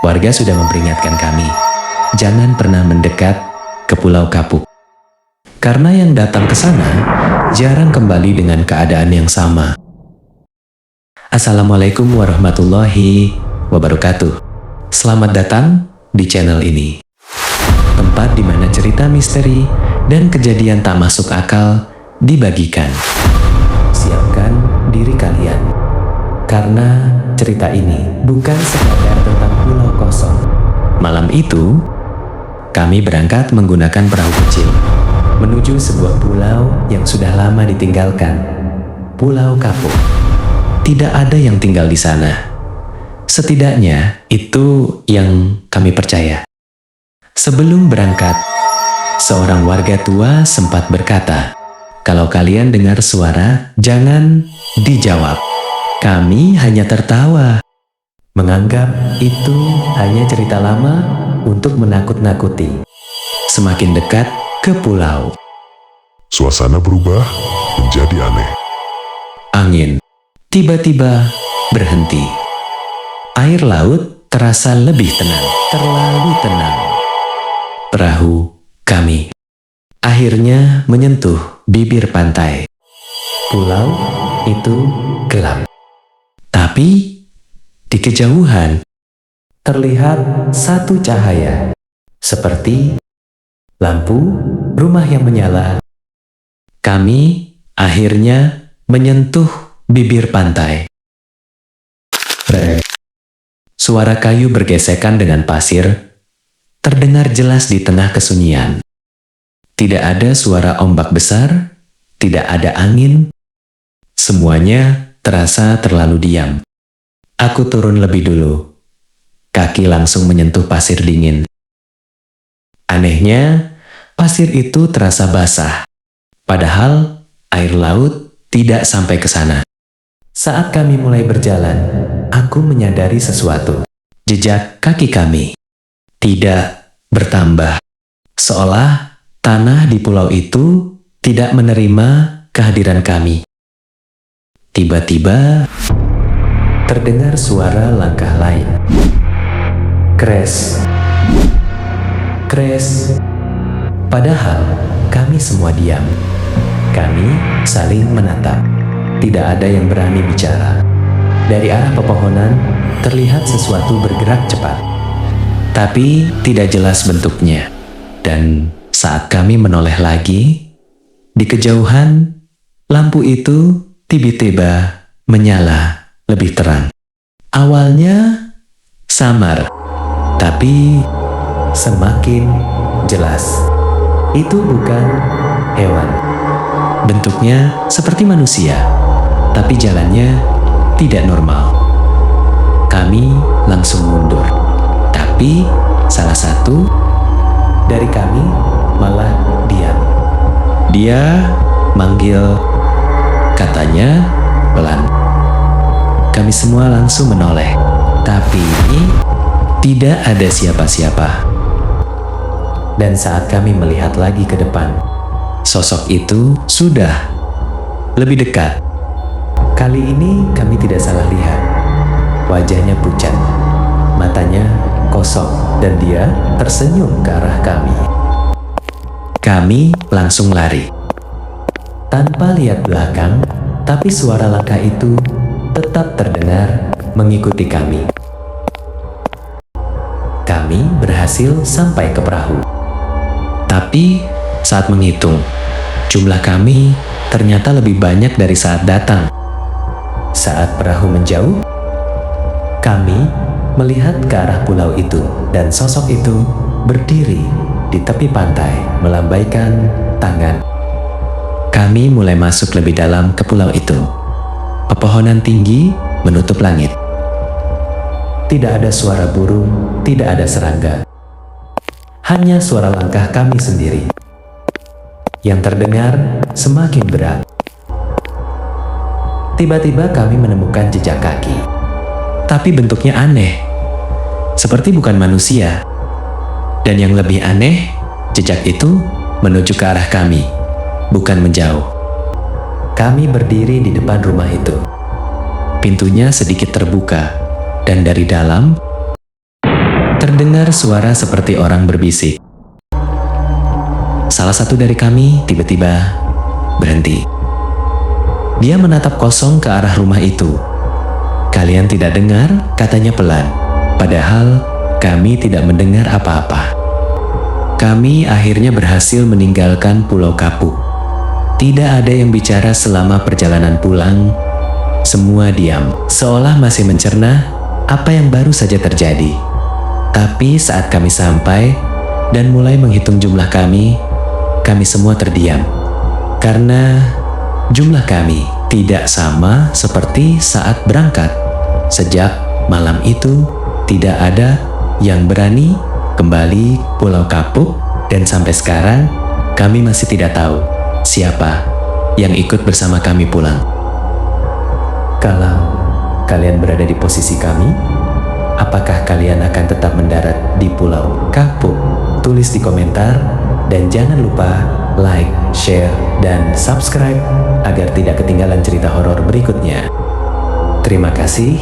Warga sudah memperingatkan kami, jangan pernah mendekat ke Pulau Kapuk. Karena yang datang ke sana jarang kembali dengan keadaan yang sama. Assalamualaikum warahmatullahi wabarakatuh. Selamat datang di channel ini. Tempat di mana cerita misteri dan kejadian tak masuk akal dibagikan. Siapkan diri kalian. Karena cerita ini bukan sekadar tentang pulau kosong. Malam itu, kami berangkat menggunakan perahu kecil menuju sebuah pulau yang sudah lama ditinggalkan. Pulau Kapuk. Tidak ada yang tinggal di sana. Setidaknya itu yang kami percaya. Sebelum berangkat, seorang warga tua sempat berkata, "Kalau kalian dengar suara, jangan dijawab." Kami hanya tertawa, menganggap itu hanya cerita lama untuk menakut-nakuti. Semakin dekat ke pulau, Suasana berubah menjadi aneh. angin tiba-tiba berhenti. Air laut terasa lebih tenang, terlalu tenang. Perahu kami akhirnya menyentuh bibir pantai. Pulau itu gelap. Tapi di kejauhan terlihat satu cahaya, seperti lampu rumah yang menyala. Kami akhirnya menyentuh bibir pantai. Brek. Suara kayu bergesekan dengan pasir terdengar jelas di tengah kesunyian. Tidak ada suara ombak besar, tidak ada angin. Semuanya terasa terlalu diam. Aku turun lebih dulu. Kaki langsung menyentuh pasir dingin. Anehnya, pasir itu terasa basah. Padahal air laut tidak sampai ke sana. Saat kami mulai berjalan, aku menyadari sesuatu. Jejak kaki kami tidak bertambah. Seolah tanah di pulau itu tidak menerima kehadiran kami. Tiba-tiba terdengar suara langkah lain. Kres. Kres. Padahal kami semua diam. Kami saling menatap. Tidak ada yang berani bicara. Dari arah pepohonan terlihat sesuatu bergerak cepat. Tapi tidak jelas bentuknya. Dan saat kami menoleh lagi, di kejauhan lampu itu tiba-tiba menyala lebih terang. Awalnya samar, tapi semakin jelas. Itu bukan hewan. Bentuknya seperti manusia, tapi jalannya tidak normal. Kami langsung mundur. Tapi salah satu dari kami malah diam. Dia manggil, katanya pelan. Kami semua langsung menoleh, tapi tidak ada siapa-siapa. Dan saat kami melihat lagi ke depan, sosok itu sudah lebih dekat. Kali ini kami tidak salah lihat. Wajahnya pucat, matanya kosong, dan dia tersenyum ke arah kami. Kami langsung lari. Tanpa lihat belakang, tapi suara langkah itu tetap terdengar mengikuti kami. Kami berhasil sampai ke perahu. Tapi saat menghitung, jumlah kami ternyata lebih banyak dari saat datang. Saat perahu menjauh, kami melihat ke arah pulau itu, dan sosok itu berdiri di tepi pantai melambaikan tangan. Kami mulai masuk lebih dalam ke pulau itu. Pepohonan tinggi menutup langit. Tidak ada suara burung, tidak ada serangga. Hanya suara langkah kami sendiri yang terdengar semakin berat. Tiba-tiba kami menemukan jejak kaki. Tapi bentuknya aneh, seperti bukan manusia. Dan yang lebih aneh, jejak itu menuju ke arah kami, bukan menjauh. Kami berdiri di depan rumah itu. Pintunya sedikit terbuka, dan dari dalam Terdengar suara seperti orang berbisik. Salah satu dari kami tiba-tiba berhenti. Dia menatap kosong ke arah rumah itu. "Kalian tidak dengar?" katanya pelan. Padahal kami tidak mendengar apa-apa. Kami akhirnya berhasil meninggalkan Pulau Kapuk. Tidak ada yang bicara selama perjalanan pulang. Semua diam, seolah masih mencerna apa yang baru saja terjadi. Tapi saat kami sampai dan mulai menghitung jumlah kami semua terdiam. Karena jumlah kami tidak sama seperti saat berangkat. Sejak malam itu, tidak ada yang berani kembali Pulau Kapuk, dan sampai sekarang kami masih tidak tahu siapa yang ikut bersama kami pulang. Kalau kalian berada di posisi kami, apakah kalian akan tetap mendarat di Pulau Kapuk? Tulis di komentar, dan jangan lupa like, share, dan subscribe agar tidak ketinggalan cerita horor berikutnya. Terima kasih.